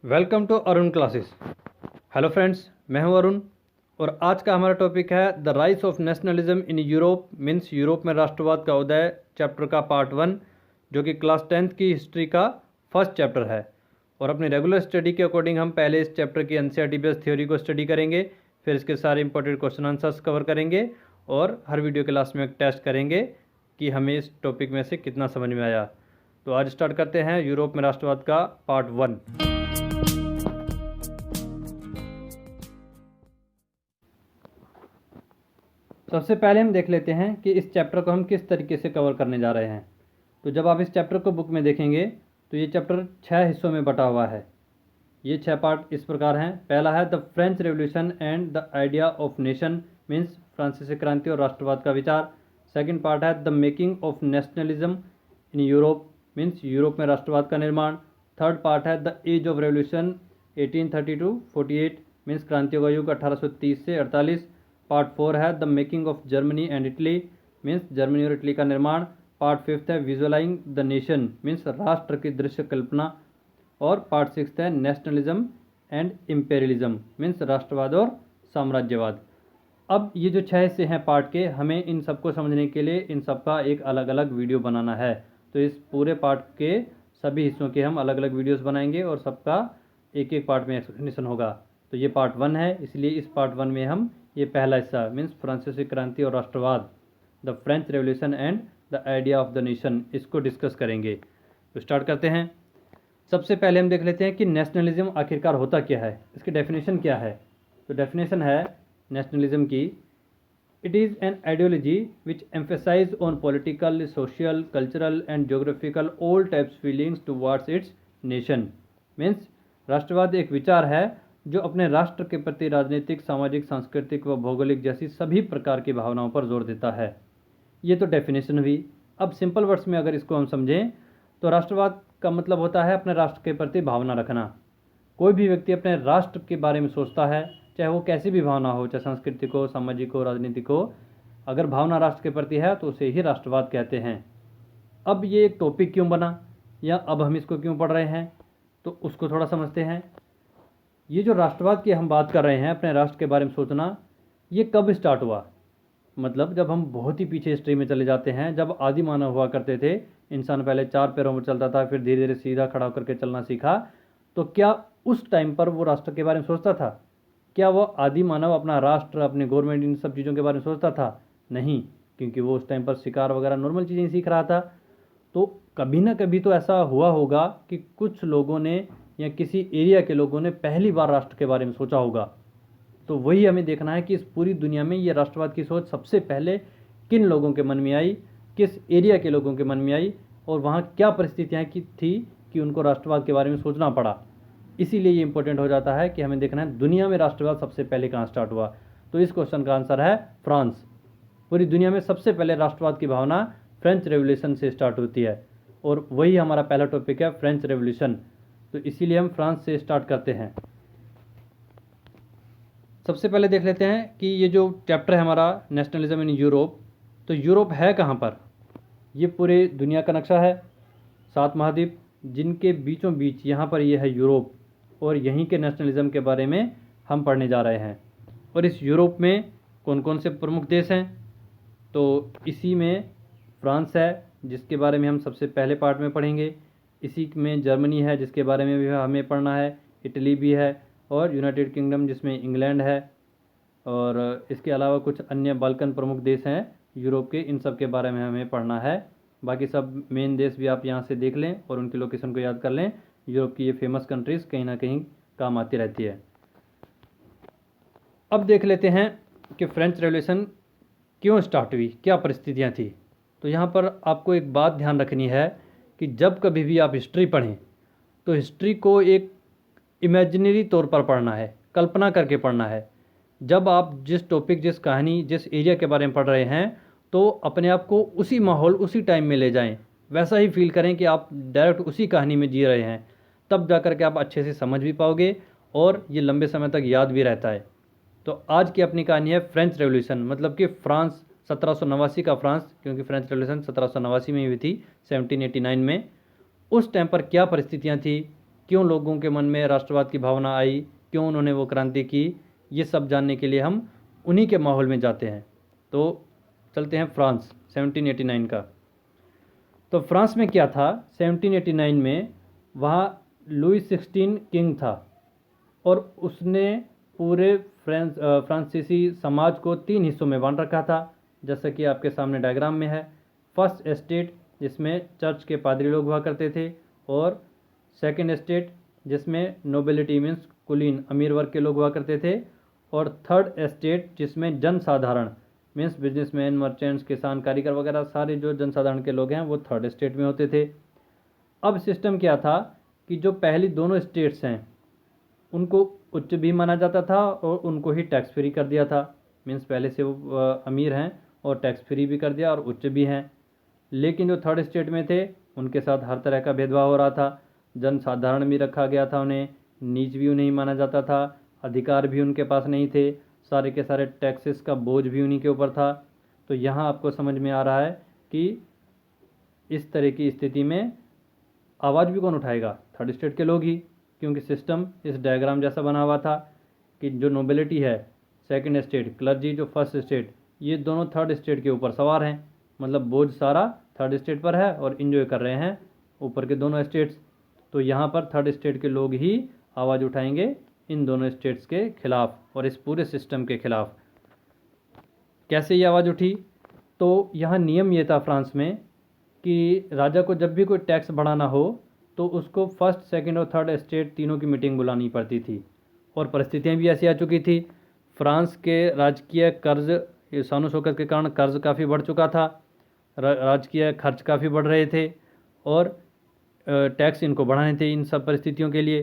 Welcome to Arun classes. Hello friends, मैं हूं अरुण और आज का हमारा टॉपिक है the rise of nationalism in Europe means Europe में राष्ट्रवाद का उदय चैप्टर का पार्ट 1, जो कि क्लास 10th की हिस्ट्री का फर्स्ट चैप्टर है। और अपनी रेगुलर स्टडी के अकॉर्डिंग हम पहले इस चैप्टर की एनसीईआरटी बेस्ड थ्योरी को स्टडी करेंगे, फिर इसके सारे इंपॉर्टेंट क्वेश्चन आंसर्स कवर करेंगे और हर वीडियो के लास्ट में एक टेस्ट करेंगे कि हमें इस टॉपिक में से कितना समझ में आया। तो आज स्टार्ट करते हैं यूरोप में राष्ट्रवाद का पार्ट 1। सबसे पहले हम देख लेते हैं कि इस चैप्टर को हम किस तरीके से कवर करने जा रहे हैं। तो जब आप इस चैप्टर को बुक में देखेंगे तो ये चैप्टर 6 हिस्सों में बटा हुआ है। ये 6 पार्ट इस प्रकार हैं। पहला है the French revolution and the idea of nation means फ्रांसीसी क्रांति और राष्ट्रवाद का विचार। सेकंड पार्ट है the making of nationalism in Europe means Europe में राष्ट्रवाद का निर्माण। थर्ड पार्ट है the age of revolution 1830 to 48 means क्रांतियों का युग 1830 से 48। पार्ट 4 है the making of Germany and Italy means Germany और इटली का निर्माण। पार्ट 5 है विजुअलाइंग द नेशन मीन्स राष्ट्र की दृश्य कल्पना। और पार्ट 6 है नेशनलिज्म एंड इम्पेरियलिज्म मीन्स राष्ट्रवाद और साम्राज्यवाद। अब ये जो 6 हिस्से हैं पार्ट के, हमें इन सबको समझने के लिए इन सबका एक अलग अलग वीडियो बनाना है। तो इस पूरे पार्ट के सभी हिस्सों के हम अलग अलग वीडियोस बनाएंगे और सबका एक एक पार्ट में एक्सप्लेनेशन होगा। तो ये पार्ट 1 है, इसलिए इस पार्ट 1 में हम ये पहला हिस्सा मीन्स फ्रांसीसी क्रांति और राष्ट्रवाद, the French revolution and the idea of the nation, इसको डिस्कस करेंगे। तो स्टार्ट करते हैं। सबसे पहले हम देख लेते हैं कि नेशनलिज्म आखिरकार होता क्या है, इसकी डेफिनेशन क्या है। तो डेफिनेशन है नेशनलिज्म की, it is an ideology which emphasise on political, social, cultural and geographical all types feelings towards its nation means राष्ट्रवाद एक विचार है जो अपने राष्ट्र के प्रति राजनीतिक, सामाजिक, सांस्कृतिक व भौगोलिक जैसी सभी प्रकार की भावनाओं पर जोर देता है। ये तो डेफिनेशन हुई। अब सिंपल वर्ड्स में अगर इसको हम समझें तो राष्ट्रवाद का मतलब होता है अपने राष्ट्र के प्रति भावना रखना। कोई भी व्यक्ति अपने राष्ट्र के बारे में सोचता है, चाहे वो कैसी भी भावना हो, चाहे सांस्कृतिक हो, सामाजिक हो, राजनीतिक हो, अगर भावना राष्ट्र के प्रति है तो उसे ही राष्ट्रवाद कहते हैं। अब ये एक टॉपिक क्यों बना या अब हम इसको क्यों पढ़ रहे हैं, तो उसको थोड़ा समझते हैं। ये जो राष्ट्रवाद की हम बात कर रहे हैं, अपने राष्ट्र के बारे में सोचना, ये कब स्टार्ट हुआ। मतलब जब हम बहुत ही पीछे हिस्ट्री में चले जाते हैं, जब आदि मानव हुआ करते थे, इंसान पहले 4 पैरों पर चलता था, फिर धीरे धीरे सीधा खड़ा होकर के चलना सीखा, तो क्या उस टाइम पर वो राष्ट्र के बारे में सोचता था? क्या वो आदि मानव अपना राष्ट्र, अपने गवर्नमेंट, इन सब चीज़ों के बारे में सोचता था? नहीं, क्योंकि वो उस टाइम पर शिकार वगैरह नॉर्मल चीज़ें सीख रहा था। तो कभी ना कभी तो ऐसा हुआ होगा कि कुछ लोगों ने या किसी एरिया के लोगों ने पहली बार राष्ट्र के बारे में सोचा होगा। तो वही हमें देखना है कि इस पूरी दुनिया में ये राष्ट्रवाद की सोच सबसे पहले किन लोगों के मन में आई, किस एरिया के लोगों के मन में आई और वहाँ क्या परिस्थितियाँ थी कि उनको राष्ट्रवाद के बारे में सोचना पड़ा। इसीलिए ये इंपॉर्टेंट हो जाता है कि हमें देखना है दुनिया में राष्ट्रवाद सबसे पहले कहाँ स्टार्ट हुआ। तो इस क्वेश्चन का आंसर है फ्रांस। पूरी दुनिया में सबसे पहले राष्ट्रवाद की भावना फ्रेंच रेवोल्यूशन से स्टार्ट होती है और वही हमारा पहला टॉपिक है, फ्रेंच रेवोल्यूशन। तो इसीलिए हम फ्रांस से स्टार्ट करते हैं। सबसे पहले देख लेते हैं कि ये जो चैप्टर है हमारा नेशनलिज्म इन यूरोप, तो यूरोप है कहाँ पर। ये पूरे दुनिया का नक्शा है, 7 महाद्वीप जिनके बीचों बीच यहाँ पर ये है यूरोप, और यहीं के नेशनलिज्म के बारे में हम पढ़ने जा रहे हैं। और इस यूरोप में कौन कौन से प्रमुख देश हैं, तो इसी में फ्रांस है जिसके बारे में हम सबसे पहले पार्ट में पढ़ेंगे। इसी में जर्मनी है जिसके बारे में भी हमें पढ़ना है, इटली भी है और यूनाइटेड किंगडम जिसमें इंग्लैंड है। और इसके अलावा कुछ अन्य बाल्कन प्रमुख देश हैं यूरोप के, इन सब के बारे में हमें पढ़ना है। बाकी सब मेन देश भी आप यहाँ से देख लें और उनकी लोकेशन को याद कर लें। यूरोप की ये फेमस कंट्रीज़ कहीं ना कहीं काम आती रहती है। अब देख लेते हैं कि फ्रेंच रेवोल्यूशन क्यों स्टार्ट हुई, क्या परिस्थितियाँ थी। तो यहाँ पर आपको एक बात ध्यान रखनी है कि जब कभी भी आप हिस्ट्री पढ़ें तो हिस्ट्री को एक इमेजिनरी तौर पर पढ़ना है, कल्पना करके पढ़ना है। जब आप जिस टॉपिक, जिस कहानी, जिस एरिया के बारे में पढ़ रहे हैं तो अपने आप को उसी माहौल, उसी टाइम में ले जाएं, वैसा ही फील करें कि आप डायरेक्ट उसी कहानी में जी रहे हैं। तब जा कर के आप अच्छे से समझ भी पाओगे और ये लंबे समय तक याद भी रहता है। तो आज की अपनी कहानी है फ्रेंच रेवोल्यूशन, मतलब कि फ्रांस 1789 का फ्रांस, क्योंकि फ्रेंच रेवोल्यूशन 1789 में हुई थी, 1789 में। उस टाइम पर क्या परिस्थितियाँ थी, क्यों लोगों के मन में राष्ट्रवाद की भावना आई, क्यों उन्होंने वो क्रांति की, ये सब जानने के लिए हम उन्हीं के माहौल में जाते हैं। तो चलते हैं फ्रांस 1789 का। तो फ्रांस में क्या था 1789 में, वहाँ लुई 16 किंग था और उसने पूरे फ्रांसीसी समाज को 3 हिस्सों में बांट रखा था, जैसा कि आपके सामने डायग्राम में है। फर्स्ट एस्टेट जिसमें चर्च के पादरी लोग हुआ करते थे, और सेकंड एस्टेट जिसमें नोबिलिटी मीन्स कुलीन अमीर वर्ग के लोग हुआ करते थे, और थर्ड एस्टेट जिसमें जनसाधारण मीन्स बिजनेसमैन, मर्चेंट्स, किसान, कारीगर वगैरह सारे जो जनसाधारण के लोग हैं वो थर्ड एस्टेट में होते थे। अब सिस्टम क्या था कि जो पहली दोनों स्टेट्स हैं उनको उच्च भी माना जाता था और उनको ही टैक्स फ्री कर दिया था। मीन्स पहले से वो अमीर हैं और टैक्स फ्री भी कर दिया और उच्च भी हैं। लेकिन जो थर्ड स्टेट में थे उनके साथ हर तरह का भेदभाव हो रहा था। जनसाधारण भी रखा गया था, उन्हें नीच भी नहीं माना जाता था, अधिकार भी उनके पास नहीं थे, सारे के सारे टैक्सेस का बोझ भी उन्हीं के ऊपर था। तो यहाँ आपको समझ में आ रहा है कि इस तरह की स्थिति में आवाज़ भी कौन उठाएगा, थर्ड स्टेट के लोग ही, क्योंकि सिस्टम इस डायग्राम जैसा बना हुआ था कि जो नोबिलिटी है सेकंड स्टेट, क्लर्जी जो फर्स्ट स्टेट, ये दोनों थर्ड स्टेट के ऊपर सवार हैं। मतलब बोझ सारा थर्ड स्टेट पर है और इन्जॉय कर रहे हैं ऊपर के दोनों स्टेट्स। तो यहाँ पर थर्ड स्टेट के लोग ही आवाज़ उठाएंगे इन दोनों स्टेट्स के खिलाफ और इस पूरे सिस्टम के खिलाफ। कैसे ये आवाज़ उठी? तो यहाँ नियम ये था फ्रांस में कि राजा को जब भी कोई टैक्स बढ़ाना हो तो उसको फर्स्ट, सेकंड और थर्ड स्टेट तीनों की मीटिंग बुलानी पड़ती थी। और परिस्थितियाँ भी ऐसी आ चुकी थी। फ्रांस के राजकीय कर्ज, शानो शौकत के कारण कर्ज काफ़ी बढ़ चुका था, राजकीय खर्च काफ़ी बढ़ रहे थे और टैक्स इनको बढ़ाने थे इन सब परिस्थितियों के लिए।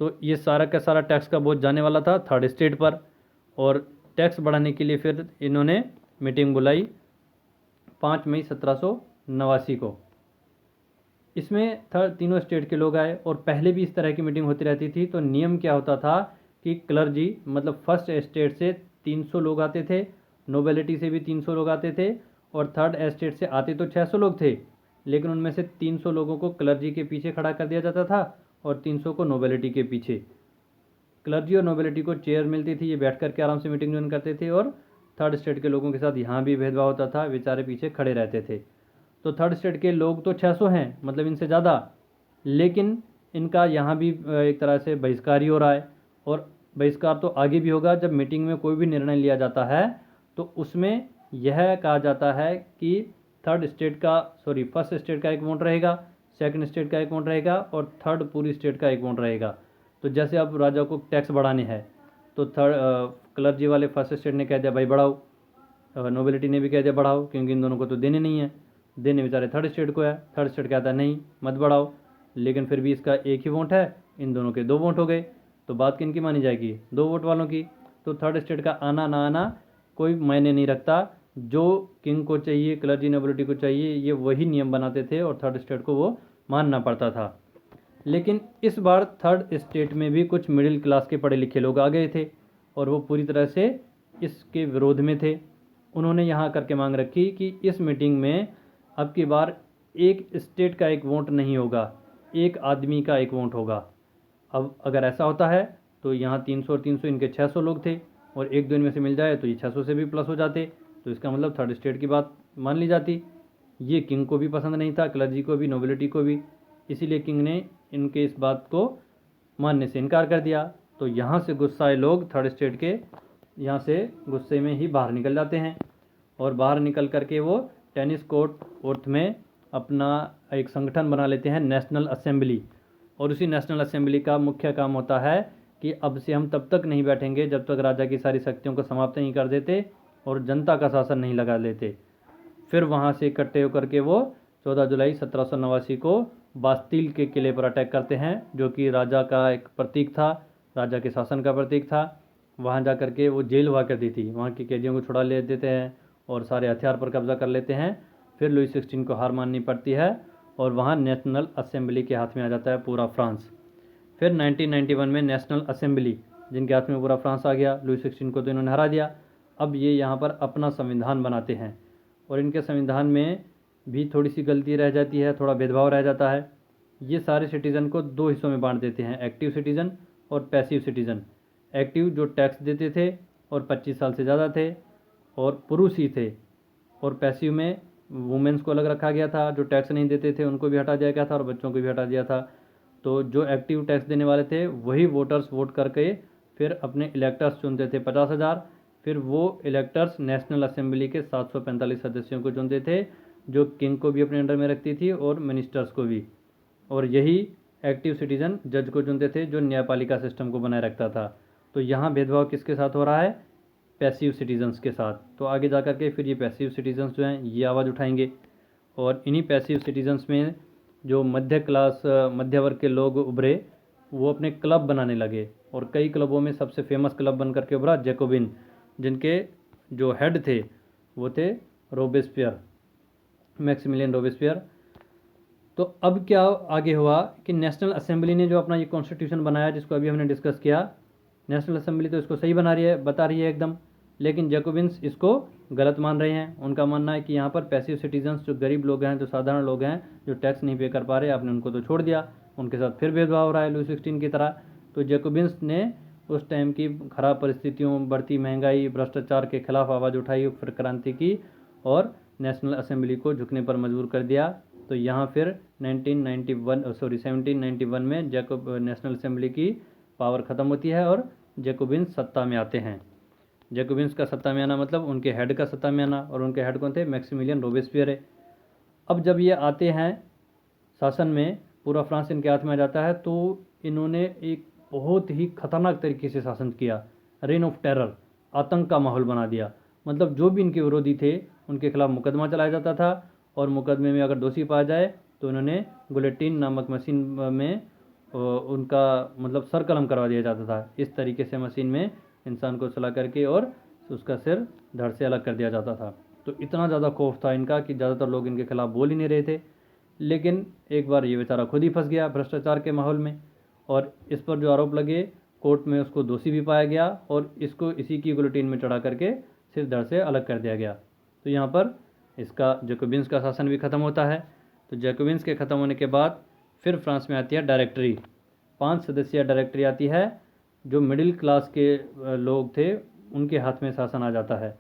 तो ये सारा का सारा टैक्स का बोझ जाने वाला था थर्ड स्टेट पर, और टैक्स बढ़ाने के लिए फिर इन्होंने मीटिंग बुलाई 5 मई 1789 को। इसमें तीनों स्टेट के लोग आए और पहले भी इस तरह की मीटिंग होती रहती थी। तो नियम क्या होता था कि क्लर्जी मतलब फर्स्ट स्टेट से 300 लोग आते थे, नोबिलिटी से भी 300 लोग आते थे, और थर्ड स्टेट से आते तो 600 लोग थे, लेकिन उनमें से 300 लोगों को क्लर्जी के पीछे खड़ा कर दिया जाता था और 300 को नोबिलिटी के पीछे। क्लर्जी और नोबिलिटी को चेयर मिलती थी, ये बैठ करके आराम से मीटिंग ज्वाइन करते थे, और थर्ड स्टेट के लोगों के साथ यहाँ भी भेदभाव होता था, बेचारे पीछे खड़े रहते थे। तो थर्ड स्टेट के लोग तो 600 हैं, मतलब इनसे ज़्यादा, लेकिन इनका यहाँ भी एक तरह से बहिष्कार ही हो रहा है। और बहिष्कार तो आगे भी होगा, जब मीटिंग में कोई भी निर्णय लिया जाता है तो उसमें यह कहा जाता है कि फर्स्ट स्टेट का एक वोट रहेगा, सेकंड स्टेट का एक वोट रहेगा और थर्ड पूरी स्टेट का एक वोट रहेगा। तो जैसे अब राजा को टैक्स बढ़ाने हैं तो क्लर्जी वाले फर्स्ट स्टेट ने कह दिया भाई बढ़ाओ, नोबिलिटी ने भी कह दिया बढ़ाओ, क्योंकि इन दोनों को तो देने नहीं है, देने बेचारे थर्ड स्टेट को है। थर्ड स्टेट कहता है नहीं मत बढ़ाओ, लेकिन फिर भी इसका एक ही वोट है, इन दोनों के 2 वोट हो गए, तो बात किन की मानी जाएगी, 2 वोट वालों की। तो थर्ड स्टेट का आना ना आना कोई मायने नहीं रखता, जो किंग को चाहिए, क्लर्जी नोबिलिटी को चाहिए, ये वही नियम बनाते थे और थर्ड स्टेट को वो मानना पड़ता था। लेकिन इस बार थर्ड स्टेट में भी कुछ मिडिल क्लास के पढ़े लिखे लोग आ गए थे और वो पूरी तरह से इसके विरोध में थे। उन्होंने यहाँ करके मांग रखी कि इस मीटिंग में अब की बार एक स्टेट का एक वोट नहीं होगा, एक आदमी का एक वोट होगा। अब अगर ऐसा होता है तो यहाँ 300 और 300 इनके 600 लोग थे, और एक दो इनमें से मिल जाए तो ये 600 से भी प्लस हो जाते, तो इसका मतलब थर्ड स्टेट की बात मान ली जाती। ये किंग को भी पसंद नहीं था, क्लर्जी को भी, नोबिलिटी को भी, इसीलिए किंग ने इनके इस बात को मानने से इनकार कर दिया। तो यहाँ से गुस्साए लोग थर्ड स्टेट के यहाँ से गुस्से में ही बाहर निकल जाते हैं, और बाहर निकल करके वो टेनिस कोर्ट में अपना एक संगठन बना लेते हैं, नेशनल असेंबली। और उसी नेशनल असेंबली का मुख्य काम होता है कि अब से हम तब तक नहीं बैठेंगे जब तक राजा की सारी शक्तियों को समाप्त नहीं कर देते और जनता का शासन नहीं लगा लेते। फिर वहाँ से इकट्ठे होकर के वो 14 जुलाई 1789 को बास्तील के किले पर अटैक करते हैं, जो कि राजा का एक प्रतीक था, राजा के शासन का प्रतीक था। वहाँ जा कर के वो जेल हुआ करती थी, वहाँ के कैदियों को छुड़ा ले देते हैं और सारे हथियार पर कब्जा कर लेते हैं। फिर लुई 16 को हार माननी पड़ती है और वहाँ नेशनल असेंबली के हाथ में आ जाता है पूरा फ्रांस। फिर 1991 में नेशनल असेंबली जिनके हाथ में पूरा फ्रांस आ गया, लुई 16 को तो इन्होंने हरा दिया। अब ये यहाँ पर अपना संविधान बनाते हैं और इनके संविधान में भी थोड़ी सी गलती रह जाती है, थोड़ा भेदभाव रह जाता है। ये सारे सिटीज़न को दो हिस्सों में बांट देते हैं, एक्टिव सिटीज़न और पैसिव सिटीज़न। एक्टिव जो टैक्स देते थे और 25 साल से ज़्यादा थे और पुरुष ही थे, और पैसिव में वुमेन्स को अलग रखा गया था, जो टैक्स नहीं देते थे उनको भी हटा दिया गया था और बच्चों को भी हटा दिया था। तो जो एक्टिव टैक्स देने वाले थे वही वोटर्स वोट करके फिर अपने इलेक्टर्स चुनते थे 50,000। फिर वो इलेक्टर्स नेशनल असेंबली के 745 सदस्यों को चुनते थे, जो किंग को भी अपने अंडर में रखती थी और मिनिस्टर्स को भी। और यही एक्टिव सिटीज़न जज को चुनते थे, जो न्यायपालिका सिस्टम को बनाए रखता था। तो यहाँ भेदभाव किसके साथ हो रहा है? पैसिव सिटीजन्स के साथ। तो आगे जा कर के फिर ये पैसिव सिटीजन्स जो हैं ये आवाज़ उठाएंगे, और इन्हीं पैसिव सिटीजन्स में जो मध्य क्लास मध्य वर्ग के लोग उभरे, वो अपने क्लब बनाने लगे। और कई क्लबों में सबसे फेमस क्लब बन करके उभरा जैकोबिन, जिनके जो हेड थे वो थे रोबेस्पियर, मैक्सिमिलियन रोबेस्पियर। तो अब क्या आगे हुआ कि नेशनल असेंबली ने जो अपना ये कॉन्स्टिट्यूशन बनाया, जिसको अभी हमने डिस्कस किया, नेशनल असेंबली तो इसको सही बना रही है, बता रही है एकदम, लेकिन जैकोबिन्स इसको गलत मान रहे हैं। उनका मानना है कि यहाँ पर पैसिव सिटीजन्स, जो गरीब लोग हैं, जो साधारण लोग हैं, जो टैक्स नहीं पे कर पा रहे, आपने उनको तो छोड़ दिया, उनके साथ फिर भेदभाव हो रहा है लुई 16 की तरह। तो जैकोबिन्स ने उस टाइम की खराब परिस्थितियों, बढ़ती महंगाई, भ्रष्टाचार के खिलाफ आवाज़ उठाई, फिर क्रांति की और नेशनल असेंबली को झुकने पर मजबूर कर दिया। तो यहाँ फिर 1791 में नेशनल असेंबली की पावर ख़त्म होती है और जैकोबिन्स सत्ता में आते हैं। जैकोबिन्स का सत्ता में आना मतलब उनके हेड का सत्ता में आना, और उनके हेड कौन थे? मैक्सिमिलियन रोबेस्पियर है। अब जब ये आते हैं शासन में, पूरा फ्रांस इनके हाथ में आ जाता है, तो इन्होंने एक बहुत ही खतरनाक तरीके से शासन किया। रेन ऑफ टेरर, आतंक का माहौल बना दिया। मतलब जो भी इनके विरोधी थे उनके खिलाफ मुकदमा चलाया जाता था, और मुकदमे में अगर दोषी पाया जाए तो इन्होंने गुलेटिन नामक मशीन में उनका मतलब सर कलम करवा दिया जाता था। इस तरीके से मशीन में इंसान को चला करके और उसका सिर धड़ से अलग कर दिया जाता था। तो इतना ज़्यादा खौफ था इनका कि ज़्यादातर लोग इनके खिलाफ बोल ही नहीं रहे थे। लेकिन एक बार ये बेचारा खुद ही फंस गया भ्रष्टाचार के माहौल में, और इस पर जो आरोप लगे कोर्ट में उसको दोषी भी पाया गया, और इसको इसी की गुलेटिन में चढ़ा करके सिर धड़ से अलग कर दिया गया। तो यहाँ पर इसका जैकोबिन्स का शासन भी ख़त्म होता है। तो जैकोबिन्स के ख़त्म होने के बाद फिर फ्रांस में आती है डायरेक्टरी। 5 सदस्यीय डायरेक्टरी आती है, जो मिडिल क्लास के लोग थे उनके हाथ में शासन आ जाता है,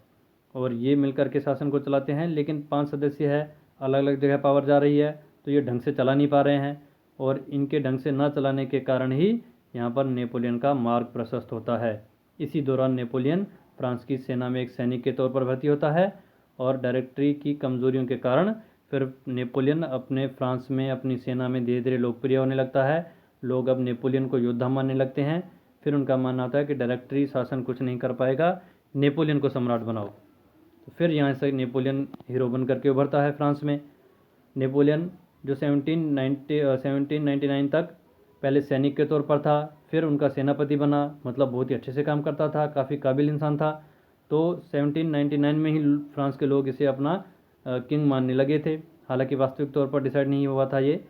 और ये मिलकर के शासन को चलाते हैं। लेकिन 5 सदस्य है, अलग अलग जगह पावर जा रही है, तो ये ढंग से चला नहीं पा रहे हैं, और इनके ढंग से ना चलाने के कारण ही यहाँ पर नेपोलियन का मार्ग प्रशस्त होता है। इसी दौरान नेपोलियन फ्रांस की सेना में एक सैनिक के तौर पर भर्ती होता है, और डायरेक्टरी की कमजोरियों के कारण फिर नेपोलियन अपने फ्रांस में अपनी सेना में धीरे धीरे लोकप्रिय होने लगता है। लोग अब नेपोलियन को योद्धा मानने लगते हैं। फिर उनका मानना होता है कि डायरेक्टरी शासन कुछ नहीं कर पाएगा, नेपोलियन को सम्राट बनाओ। तो फिर यहाँ से नेपोलियन हीरो बन करके उभरता है फ्रांस में। नेपोलियन जो 1799 तक पहले सैनिक के तौर पर था, फिर उनका सेनापति बना, मतलब बहुत ही अच्छे से काम करता था, काफ़ी काबिल इंसान था। तो 1799 में ही फ्रांस के लोग इसे अपना किंग मानने लगे थे, हालांकि वास्तविक तौर पर डिसाइड नहीं हुआ था ये।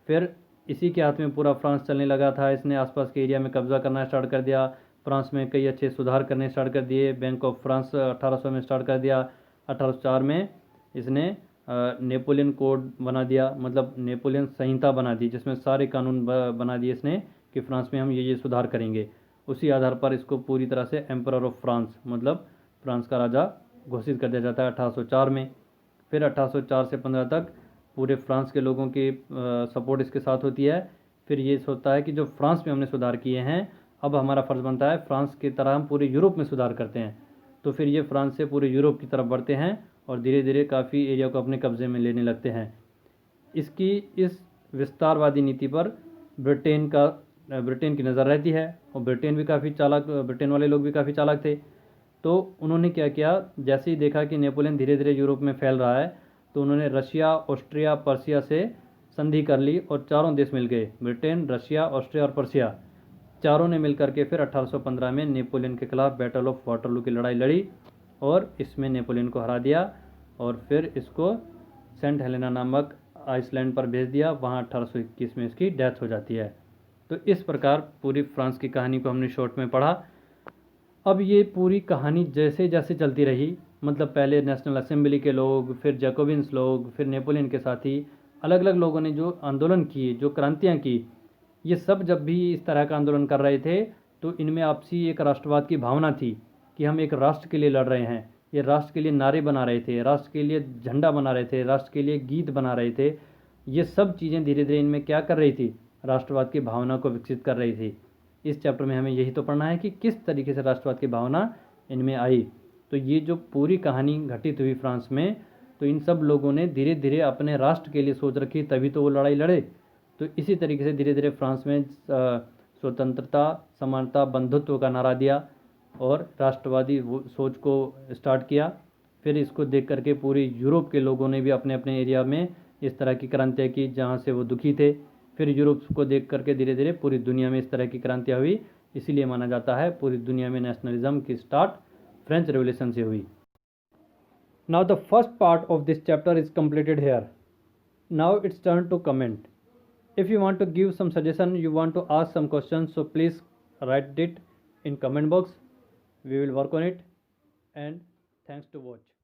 फिर इसी के हाथ में पूरा फ्रांस चलने लगा था। इसने आसपास के एरिया में कब्जा करना स्टार्ट कर दिया। फ्रांस में कई अच्छे सुधार करने स्टार्ट कर दिए। बैंक ऑफ फ्रांस 1800 में स्टार्ट कर दिया। 1804 में इसने नेपोलियन कोड बना दिया, मतलब नेपोलियन संहिता बना दी, जिसमें सारे कानून बना दिए इसने कि फ्रांस में हम ये सुधार करेंगे। उसी आधार पर इसको पूरी तरह से एम्परर ऑफ फ्रांस, मतलब फ्रांस का राजा घोषित कर दिया जाता है 1804 में। फिर 1804 से 15 तक पूरे फ्रांस के लोगों की सपोर्ट इसके साथ होती है। फिर ये सोचता है कि जो फ्रांस में हमने सुधार किए हैं, अब हमारा फ़र्ज़ बनता है फ्रांस की तरह हम पूरे यूरोप में सुधार करते हैं। तो फिर ये फ्रांस से पूरे यूरोप की तरफ बढ़ते हैं और धीरे धीरे काफ़ी एरिया को अपने कब्ज़े में लेने लगते हैं। इसकी इस विस्तारवादी नीति पर ब्रिटेन की नज़र रहती है, और ब्रिटेन भी काफ़ी चालाक, ब्रिटेन वाले लोग भी काफ़ी चालाक थे। तो उन्होंने क्या किया, जैसे ही देखा कि नेपोलियन धीरे धीरे यूरोप में फैल रहा है, तो उन्होंने रशिया, ऑस्ट्रिया, पर्सिया से संधि कर ली, और चारों देश मिल गए, ब्रिटेन, रशिया, ऑस्ट्रिया और पर्सिया, चारों ने मिलकर के फिर 1815 में नेपोलियन के खिलाफ बैटल ऑफ वाटरलू की लड़ाई लड़ी, और इसमें नेपोलियन को हरा दिया, और फिर इसको सेंट हेलेना नामक आइसलैंड पर भेज दिया। वहाँ 1821 में इसकी डेथ हो जाती है। तो इस प्रकार पूरी फ्रांस की कहानी को हमने शॉर्ट में पढ़ा। अब ये पूरी कहानी जैसे जैसे चलती रही, मतलब पहले नेशनल असेंबली के लोग, फिर जैकोबिन्स लोग, फिर नेपोलियन के साथी, अलग अलग लोगों ने जो आंदोलन किए, जो क्रांतियाँ की, ये सब जब भी इस तरह का आंदोलन कर रहे थे तो इनमें आपसी एक राष्ट्रवाद की भावना थी कि हम एक राष्ट्र के लिए लड़ रहे हैं। ये राष्ट्र के लिए नारे बना रहे थे, राष्ट्र के लिए झंडा बना रहे थे, राष्ट्र के लिए गीत बना रहे थे। ये सब चीज़ें धीरे धीरे इनमें क्या कर रही थी, राष्ट्रवाद की भावना को विकसित कर रही थी। इस चैप्टर में हमें यही तो पढ़ना है कि किस तरीके से राष्ट्रवाद की भावना इनमें आई। तो ये जो पूरी कहानी घटित हुई फ्रांस में, तो इन सब लोगों ने धीरे धीरे अपने राष्ट्र के लिए सोच रखी, तभी तो वो लड़ाई लड़े। तो इसी तरीके से धीरे धीरे फ्रांस में स्वतंत्रता, समानता, बंधुत्व का नारा दिया और राष्ट्रवादी सोच को स्टार्ट किया। फिर इसको देख करके पूरे यूरोप के लोगों ने भी अपने अपने एरिया में इस तरह की क्रांतियाँ की जहाँ से वो दुखी थे। फिर यूरोप को देख करके धीरे धीरे पूरी दुनिया में इस तरह की क्रांतियाँ हुई। इसीलिए माना जाता है पूरी दुनिया में नेशनलिज्म की स्टार्ट फ्रेंच रेवोल्यूशन से हुई। Now the first part of this chapter is completed here. Now it's turn to comment. If you want to give some suggestion, you want to ask some questions, so please write it in comment box. We will work on it, and thanks to watch.